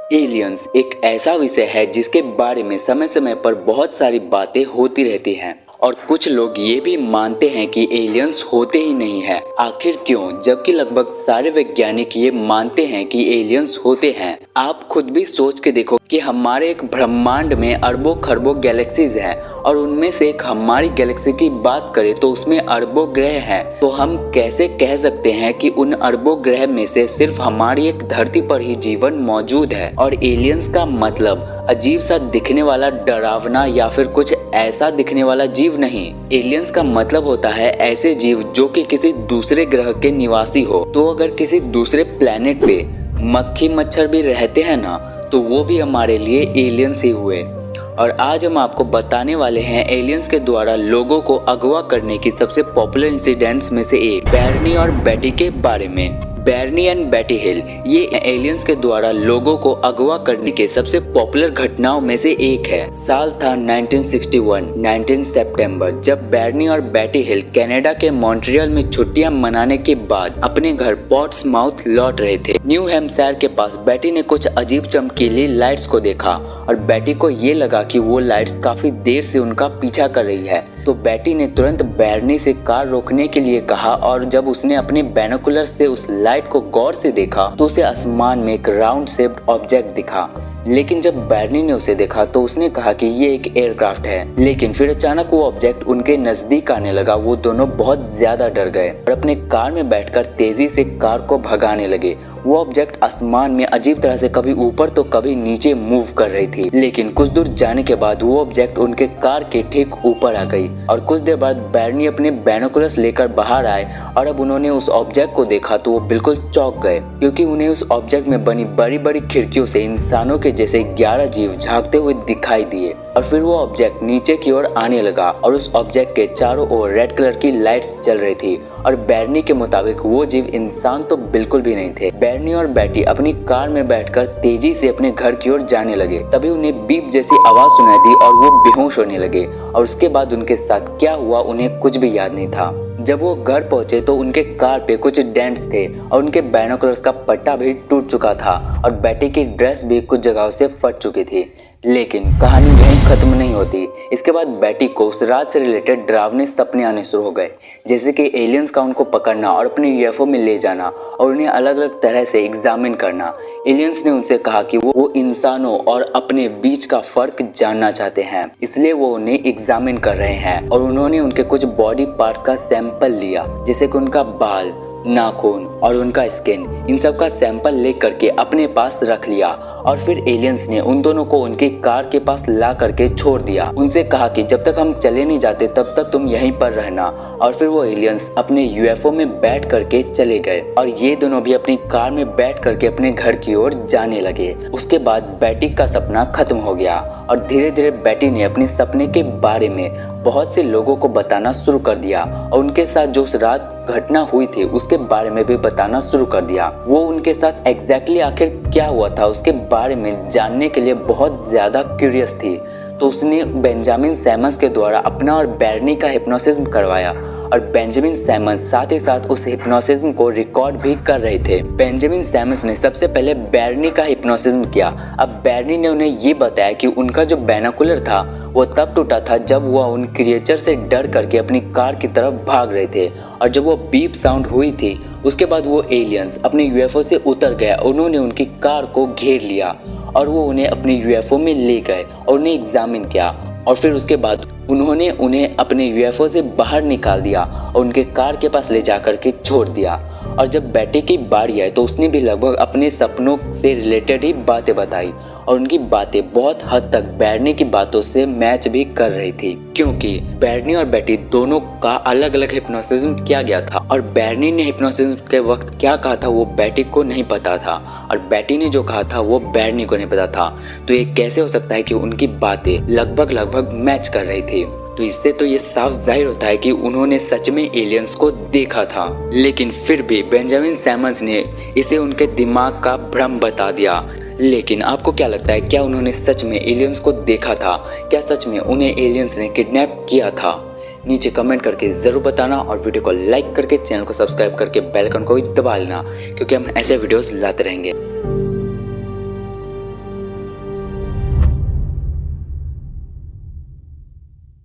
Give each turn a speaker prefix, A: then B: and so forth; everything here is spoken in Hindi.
A: एलियंस एक ऐसा विषय है जिसके बारे में समय समय पर बहुत सारी बातें होती रहती हैं और कुछ लोग ये भी मानते हैं कि एलियंस होते ही नहीं हैं। आखिर क्यों, जबकि लगभग सारे वैज्ञानिक ये मानते हैं कि एलियंस होते हैं। आप खुद भी सोच के देखो कि हमारे एक ब्रह्मांड में अरबों खरबों गैलेक्सीज हैं और उनमें से एक हमारी गैलेक्सी की बात करें तो उसमें अरबों ग्रह हैं। तो हम कैसे कह सकते हैं कि उन अरबों ग्रह में से सिर्फ हमारी एक धरती पर ही जीवन मौजूद है? और एलियंस का मतलब अजीब सा दिखने वाला, डरावना या फिर कुछ ऐसा दिखने वाला जीव नहीं। एलियंस का मतलब होता है ऐसे जीव जो कि किसी दूसरे ग्रह के निवासी हो। तो अगर किसी दूसरे प्लेनेट पे मक्खी मच्छर भी रहते हैं ना, तो वो भी हमारे लिए एलियंस ही हुए। और आज हम आपको बताने वाले हैं एलियंस के द्वारा लोगों को अगवा करने की सबसे पॉपुलर इंसिडेंट्स में से एक, बैरनी और बेटी के बारे में। बैरनी एंड बेटी हिल ये एलियंस के द्वारा लोगों को अगवा करने के सबसे पॉपुलर घटनाओं में से एक है। साल था 1961, 19 सितंबर, जब बैरनी और बेटी हिल कनाडा के मॉन्ट्रियल में छुट्टियां मनाने के बाद अपने घर पोर्ट्समाउथ लौट रहे थे। न्यू हैम्पशायर के पास बेटी ने कुछ अजीब चमकीली लाइट्स को देखा और बेटी को ये लगा कि वो लाइट्स काफी देर से उनका पीछा कर रही है। तो बेटी ने तुरंत बैरनी से कार रोकने के लिए कहा और जब उसने अपने बाइनोकुलर से उस लाइट को गौर से देखा तो उसे आसमान में एक राउंड शेप्ड ऑब्जेक्ट दिखा। लेकिन जब बैरनी ने उसे देखा तो उसने कहा कि ये एक एयरक्राफ्ट है। लेकिन फिर अचानक वो ऑब्जेक्ट उनके नजदीक आने लगा। वो दोनों बहुत ज्यादा डर गए और अपने कार में बैठकर तेजी से कार को भगाने लगे। वो ऑब्जेक्ट आसमान में अजीब तरह से कभी ऊपर तो कभी नीचे मूव कर रही थी। लेकिन कुछ दूर जाने के बाद वो ऑब्जेक्ट उनके कार के ठीक ऊपर आ गई और कुछ देर बाद बैरनी अपने बाइनोकुलर्स लेकर बाहर आए और अब उन्होंने उस ऑब्जेक्ट को देखा तो वो बिल्कुल चौंक गए, क्योंकि उन्हें उस ऑब्जेक्ट में बनी बड़ी बड़ी खिड़कियों से इंसानों के जैसे 11 जीव झांकते हुए दिखाई दिए। और फिर वो ऑब्जेक्ट नीचे की ओर आने लगा और उस ऑब्जेक्ट के चारों ओर रेड कलर की लाइट्स जल रही थी। और बैरनी के मुताबिक वो जीव इंसान तो बिल्कुल भी नहीं थे। बैरनी और बेटी अपनी कार में बैठकर तेजी से अपने घर की ओर जाने लगे। तभी उन्हें बीप जैसी आवाज सुनाई दी और वो बेहोश होने लगे। और उसके बाद उनके साथ क्या हुआ उन्हें कुछ भी याद नहीं था। जब वो घर पहुंचे तो उनके कार पे कुछ डेंट्स थे और उनके बाइनोकुलर्स का पट्टा भी टूट चुका था और बेटी की ड्रेस भी कुछ जगहों से फट चुकी थी। लेकिन कहानी यहीं खत्म नहीं होती। इसके बाद बेटी को उस रात से रिलेटेड डरावने सपने आने शुरू हो गए, जैसे कि एलियंस का उनको पकड़ना और अपने यूएफओ में ले जाना और उन्हें अलग अलग तरह से एग्जामिन करना। एलियंस ने उनसे कहा कि वो इंसानों और अपने बीच का फर्क जानना चाहते हैं, इसलिए वो उन्हें एग्जामिन कर रहे हैं। और उन्होंने उनके कुछ बॉडी पार्ट्स का सैंपल लिया, जैसे कि उनका बाल, नाखून और उनका स्किन। इन सब का सैंपल ले करके अपने पास रख लिया और फिर एलियंस ने उन दोनों को उनकी कार के पास ला करके छोड़ दिया। उनसे कहा कि जब तक हम चले नहीं जाते तब तक तुम यहीं पर रहना। और फिर वो एलियंस अपने यूएफओ में बैठ करके चले गए और ये दोनों भी अपनी कार में बैठ करके अपने घर की ओर जाने लगे। उसके बाद बेटी का सपना खत्म हो गया और धीरे धीरे बेटी ने अपने सपने के बारे में बहुत से लोगों को बताना शुरू कर दिया और उनके साथ जो उस रात घटना हुई थी उसके बारे में भी बताना शुरू कर दिया। वो उनके साथ एग्जैक्टली आखिर क्या हुआ था उसके बारे में जानने के लिए बहुत ज्यादा क्यूरियस थी। तो उसने बेंजामिन सैमंस के द्वारा अपना और बैरनी का हिप्नोसिज्म करवाया और बेंजामिन सैमंस साथ ही साथ उस हिप्नोसिज्म को रिकॉर्ड भी कर रहे थे। बेंजामिन सैमंस ने सबसे पहले बैरनी का हिप्नोसिज्म किया। अब बैरनी ने उन्हें ये बताया कि उनका जो बाइनोकुलर था वो तब टूटा था जब वह उन क्रिएचर से डर करके अपनी कार की तरफ भाग रहे थे और जब वो बीप साउंड हुई थी उसके बाद वो एलियंस अपने यूएफओ से उतर गए। उन्होंने उनकी कार को घेर लिया और वो उन्हें अपने यूएफओ में ले गए और उन्हें एग्जामिन किया और फिर उसके बाद उन्होंने उन्हें अपने यूएफओ से बाहर निकाल दिया और उनके कार के पास ले जाकर के छोड़ दिया। और जब बेटी की बारी आई तो उसने भी लगभग अपने सपनों से रिलेटेड ही बातें बताई और उनकी बातें बहुत हद तक बैरनी की बातों से मैच भी कर रही थी, क्योंकि बैरनी और बेटी दोनों का अलग अलग हिप्नोसिज्म किया गया था और बैरनी ने हिप्नोसिज्म के वक्त क्या कहा था वो बेटी को नहीं पता था और बेटी ने जो कहा था वो बैरनी को नहीं पता था। तो ये कैसे हो सकता है कि उनकी बातें लगभग मैच कर रही थी? तो इससे तो ये साफ जाहिर होता है कि उन्होंने सच में एलियंस को देखा था। लेकिन फिर भी बेंजामिन सैमंस ने इसे उनके दिमाग का भ्रम बता दिया। लेकिन आपको क्या लगता है, क्या उन्होंने सच में एलियंस को देखा था? क्या सच में उन्हें एलियंस ने किडनैप किया था? नीचे कमेंट करके जरूर बताना और वीडियो को लाइक करके चैनल को सब्सक्राइब करके बेल आइकन को भी दबा लेना, क्योंकि हम ऐसे वीडियोस लाते रहेंगे।